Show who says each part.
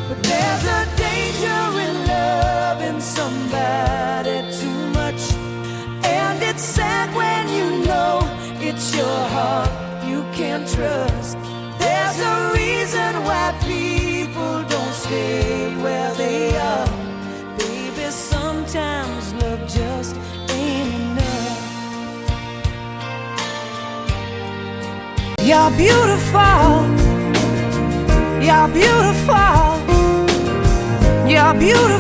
Speaker 1: But there's a danger in loving somebody too much, and it's sad when you know it's your heart you can't trust. There's a reason why people don't stay where they are. Baby, sometimes love just ain't enough. You're beautiful. You're beautiful. You're beautiful.